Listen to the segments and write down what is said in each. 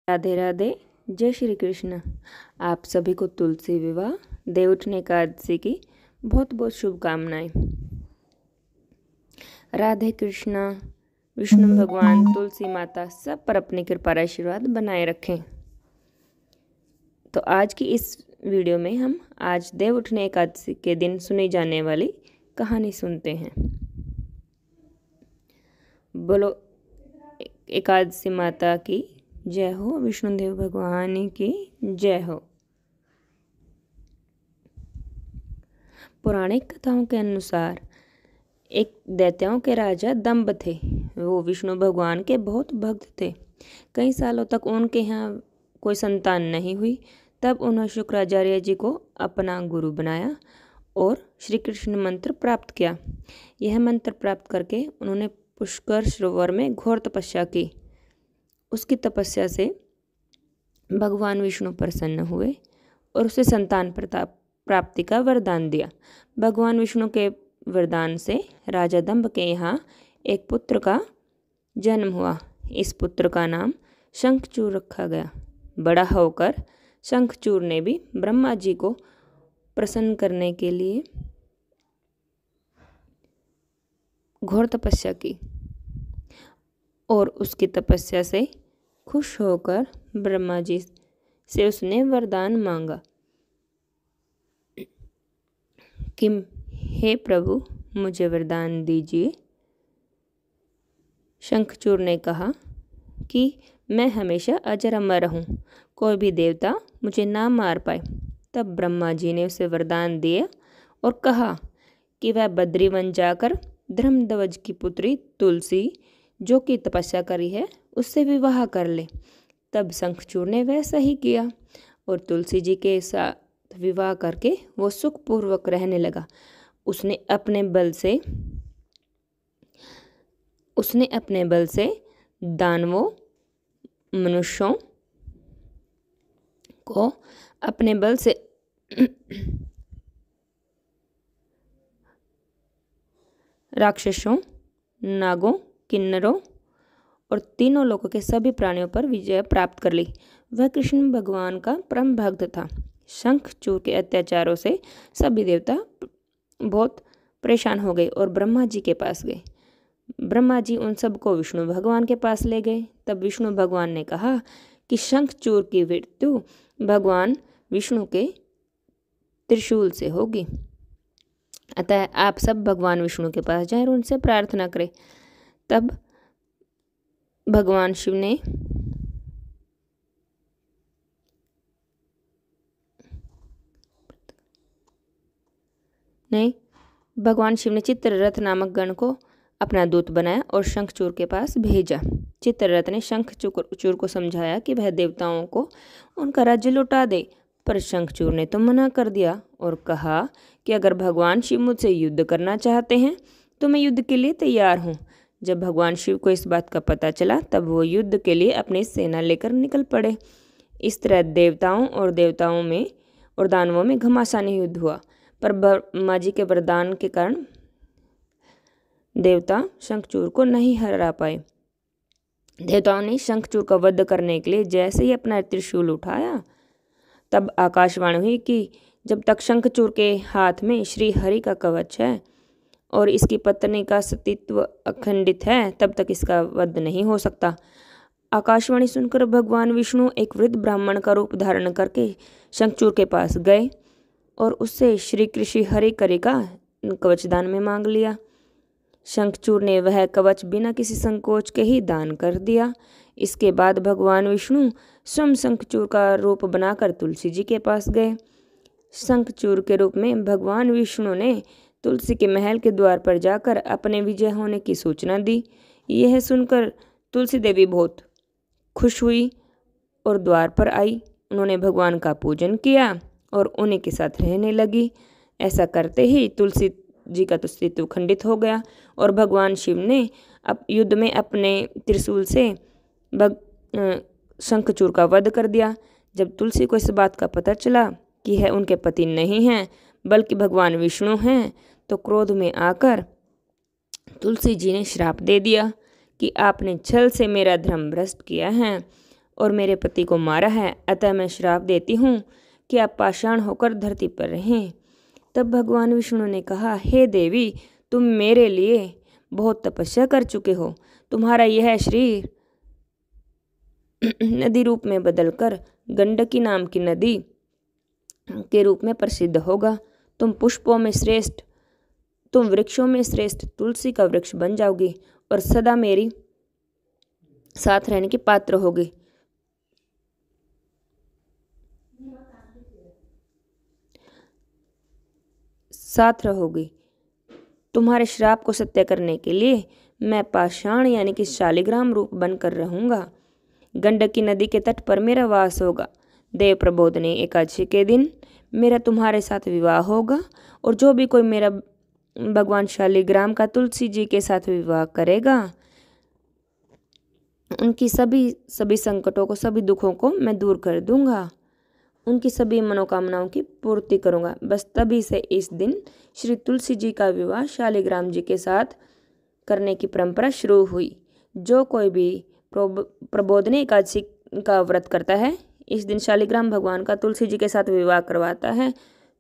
राधे राधे। जय श्री कृष्ण। आप सभी को तुलसी विवाह देवउठनी एकादशी की बहुत बहुत शुभकामनाएं। राधे कृष्णा। विष्णु भगवान, तुलसी माता सब पर अपनी कृपा और आशीर्वाद बनाए रखें। तो आज की इस वीडियो में हम आज देवउठनी एकादशी के दिन सुनी जाने वाली कहानी सुनते हैं। बोलो एकादशी माता की जय हो, विष्णुदेव भगवान की जय हो। पौराणिक कथाओं के अनुसार एक दैत्यों के राजा दंभ थे। वो विष्णु भगवान के बहुत भक्त थे। कई सालों तक उनके यहाँ कोई संतान नहीं हुई। तब उन्होंने शुक्राचार्य जी को अपना गुरु बनाया और श्री कृष्ण मंत्र प्राप्त किया। यह मंत्र प्राप्त करके उन्होंने पुष्कर सरोवर में घोर तपस्या की। उसकी तपस्या से भगवान विष्णु प्रसन्न हुए और उसे संतान प्राप्ति का वरदान दिया। भगवान विष्णु के वरदान से राजा दंभ के यहाँ एक पुत्र का जन्म हुआ। इस पुत्र का नाम शंखचूर रखा गया। बड़ा होकर शंखचूर ने भी ब्रह्मा जी को प्रसन्न करने के लिए घोर तपस्या की और उसकी तपस्या से खुश होकर ब्रह्मा जी से उसने वरदान मांगा कि हे प्रभु, मुझे वरदान दीजिए। शंखचूर ने कहा कि मैं हमेशा अजर अमर रहूं, कोई भी देवता मुझे ना मार पाए। तब ब्रह्मा जी ने उसे वरदान दिया और कहा कि वह बद्रीवन जाकर धर्मध्वज की पुत्री तुलसी, जो कि तपस्या करी है, उससे विवाह कर ले। तब शंखचूर ने वैसा ही किया और तुलसी जी के साथ विवाह करके वो सुखपूर्वक रहने लगा। उसने अपने बल से दानवों, मनुष्यों को अपने बल से राक्षसों, नागों, किन्नरों और तीनों लोगों के सभी प्राणियों पर विजय प्राप्त कर ली। वह कृष्ण भगवान का परम भक्त था। शंखचूर के अत्याचारों से सभी देवता बहुत परेशान हो गए और ब्रह्मा जी के पास गए। ब्रह्मा जी उन सबको विष्णु भगवान के पास ले गए। तब विष्णु भगवान ने कहा कि शंखचूर की मृत्यु भगवान विष्णु के त्रिशूल से होगी, अतः आप सब भगवान विष्णु के पास जाएं और उनसे प्रार्थना करें। तब भगवान शिव ने चित्ररथ नामक गण को अपना दूत बनाया और शंखचूर के पास भेजा। चित्ररथ ने शंखचूर को समझाया कि वह देवताओं को उनका राज्य लौटा दे, पर शंखचूर ने तो मना कर दिया और कहा कि अगर भगवान शिव मुझसे युद्ध करना चाहते हैं तो मैं युद्ध के लिए तैयार हूँ। जब भगवान शिव को इस बात का पता चला तब वो युद्ध के लिए अपनी सेना लेकर निकल पड़े। इस तरह देवताओं और दानवों में घमासान युद्ध हुआ, पर ब्रह्मा जी के वरदान के कारण देवता शंखचूर को नहीं हरा पाए। देवताओं ने शंखचूर का वध करने के लिए जैसे ही अपना त्रिशूल उठाया, तब आकाशवाणी हुई कि जब तक शंखचूर के हाथ में श्री हरि का कवच है और इसकी पत्नी का अस्तित्व अखंडित है, तब तक इसका वध नहीं हो सकता। आकाशवाणी सुनकर भगवान विष्णु एक वृद्ध ब्राह्मण का रूप धारण करके शंखचूर के पास गए और उससे श्री कृषि हरि करी का कवचदान में मांग लिया। शंखचूर ने वह कवच बिना किसी संकोच के ही दान कर दिया। इसके बाद भगवान विष्णु स्वयं शंखचूर का रूप बनाकर तुलसी जी के पास गए। शंखचूर के रूप में भगवान विष्णु ने तुलसी के महल के द्वार पर जाकर अपने विजय होने की सूचना दी। यह सुनकर तुलसी देवी बहुत खुश हुई और द्वार पर आई। उन्होंने भगवान का पूजन किया और उन्हीं के साथ रहने लगी। ऐसा करते ही तुलसी जी का अस्तित्व खंडित हो गया और भगवान शिव ने युद्ध में अपने त्रिशूल से शंखचूर का वध कर दिया। जब तुलसी को इस बात का पता चला कि यह उनके पति नहीं हैं बल्कि भगवान विष्णु हैं, तो क्रोध में आकर तुलसी जी ने श्राप दे दिया कि आपने छल से मेरा धर्म भ्रष्ट किया है और मेरे पति को मारा है, अतः मैं श्राप देती हूँ कि आप पाषाण होकर धरती पर रहें। तब भगवान विष्णु ने कहा, हे देवी, तुम मेरे लिए बहुत तपस्या कर चुके हो। तुम्हारा यह शरीर नदी रूप में बदलकर गंडकी नाम की नदी के रूप में प्रसिद्ध होगा। तुम वृक्षों में श्रेष्ठ तुलसी का वृक्ष बन जाओगी और सदा मेरी साथ रहने के पात्र होगी। साथ रहोगी। तुम्हारे श्राप को सत्य करने के लिए मैं पाषाण यानी कि शालिग्राम रूप बनकर रहूंगा। गंडकी नदी के तट पर मेरा वास होगा। देव प्रबोधनी एकादशी के दिन मेरा तुम्हारे साथ विवाह होगा और जो भी कोई मेरा भगवान शालिग्राम का तुलसी जी के साथ विवाह करेगा, उनकी सभी संकटों को, सभी दुखों को मैं दूर कर दूंगा, उनकी सभी मनोकामनाओं की पूर्ति करूंगा। बस तभी से इस दिन श्री तुलसी जी का विवाह शालिग्राम जी के साथ करने की परंपरा शुरू हुई। जो कोई भी प्रबोधनी एकादशी का व्रत करता है, इस दिन शालिग्राम भगवान का तुलसी जी के साथ विवाह करवाता है।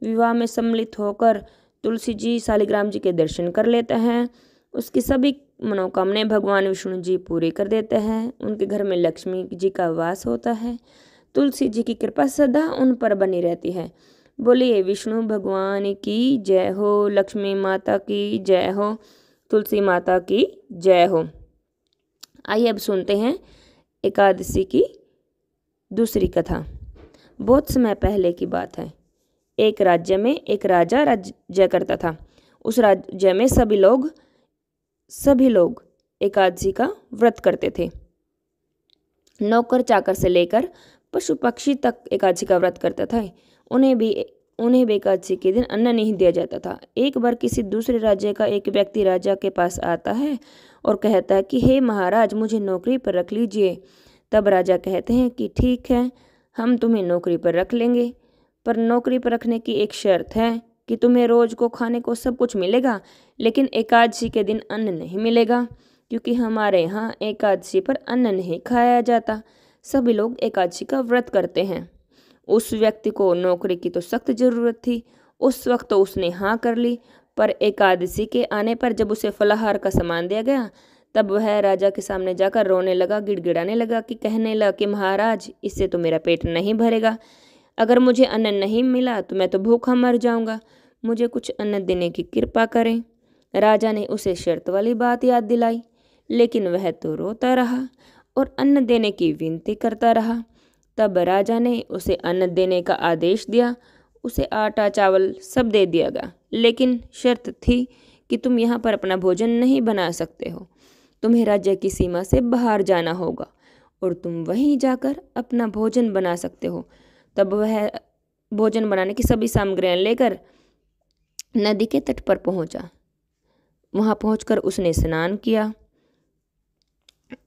विवाह में सम्मिलित होकर तुलसी जी शालिग्राम जी के दर्शन कर लेते हैं। उसकी सभी मनोकामनाएं भगवान विष्णु जी पूरी कर देते हैं। उनके घर में लक्ष्मी जी का वास होता है। तुलसी जी की कृपा सदा उन पर बनी रहती है। बोलिए विष्णु भगवान की जय हो, लक्ष्मी माता की जय हो, तुलसी माता की जय हो। आइए अब सुनते हैं एकादशी की दूसरी कथा। बहुत समय पहले की बात है। एक राज्य में एक राजा राज्य करता था। उस राज्य में सभी लोग एकादशी का व्रत करते थे। नौकर चाकर से लेकर पशु पक्षी तक एकादशी का व्रत करता था। उन्हें भी एकादशी के दिन अन्न नहीं दिया जाता था। एक बार किसी दूसरे राज्य का एक व्यक्ति राजा के पास आता है और कहता है कि हे महाराज, मुझे नौकरी पर रख लीजिए। तब राजा कहते हैं कि ठीक है, हम तुम्हें नौकरी पर रख लेंगे, पर नौकरी पर रखने की एक शर्त है कि तुम्हें रोज को खाने को सब कुछ मिलेगा, लेकिन एकादशी के दिन अन्न नहीं मिलेगा, क्योंकि हमारे यहाँ एकादशी पर अन्न नहीं खाया जाता। सभी लोग एकादशी का व्रत करते हैं। उस व्यक्ति को नौकरी की तो सख्त जरूरत थी। उस वक्त तो उसने हाँ कर ली, पर एकादशी के आने पर जब उसे फलाहार का सामान दिया गया, तब वह राजा के सामने जाकर रोने लगा, गिड़गिड़ाने लगा, कि कहने लगा कि महाराज, इससे तो मेरा पेट नहीं भरेगा। अगर मुझे अन्न नहीं मिला तो मैं तो भूखा मर जाऊंगा। मुझे कुछ अन्न देने की कृपा करें। राजा ने उसे शर्त वाली बात याद दिलाई, लेकिन वह तो रोता रहा और अन्न देने की विनती करता रहा। तब राजा ने उसे अन्न देने का आदेश दिया। उसे आटा चावल सब दे दिया गया, लेकिन शर्त थी कि तुम यहाँ पर अपना भोजन नहीं बना सकते हो। तुम्हें राज्य की सीमा से बाहर जाना होगा और तुम वहीं जाकर अपना भोजन बना सकते हो। तब वह भोजन बनाने की सभी सामग्रियां लेकर नदी के तट पर पहुंचा। वहां पहुंचकर उसने स्नान किया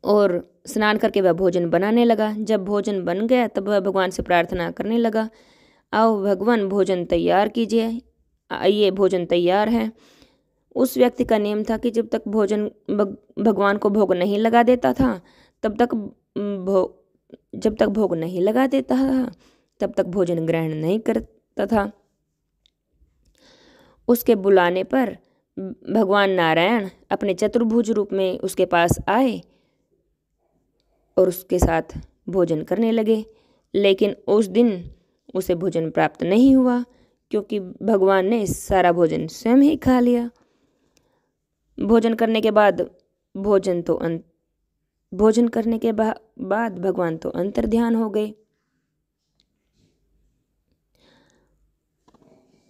और स्नान करके वह भोजन बनाने लगा। जब भोजन बन गया तब वह भगवान से प्रार्थना करने लगा, आओ भगवान, भोजन तैयार कीजिए। आइए, भोजन तैयार है। उस व्यक्ति का नियम था कि जब तक भगवान को भोग नहीं लगा देता था तब तक भोजन ग्रहण नहीं करता था। उसके बुलाने पर भगवान नारायण अपने चतुर्भुज रूप में उसके पास आए और उसके साथ भोजन करने लगे। लेकिन उस दिन उसे भोजन प्राप्त नहीं हुआ, क्योंकि भगवान ने सारा भोजन स्वयं ही खा लिया। भोजन करने के बाद भगवान तो अंतर्ध्यान हो गए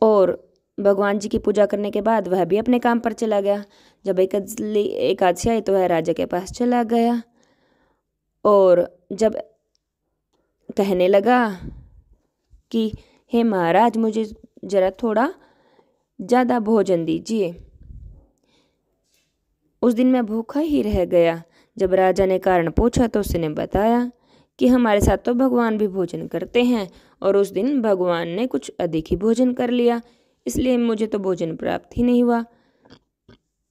और भगवान जी की पूजा करने के बाद वह भी अपने काम पर चला गया। जब एकादशी आई तो वह राजा के पास चला गया और जब कहने लगा कि हे महाराज, मुझे जरा थोड़ा ज़्यादा भोजन दीजिए। उस दिन मैं भूखा ही रह गया। जब राजा ने कारण पूछा तो उसने बताया कि हमारे साथ तो भगवान भी भोजन करते हैं और उस दिन भगवान ने कुछ अधिक ही भोजन कर लिया, इसलिए मुझे तो भोजन प्राप्त ही नहीं हुआ।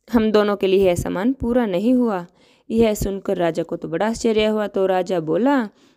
हम दोनों के लिए यह सामान पूरा नहीं हुआ। यह सुनकर राजा को तो बड़ा आश्चर्य हुआ। तो राजा बोला,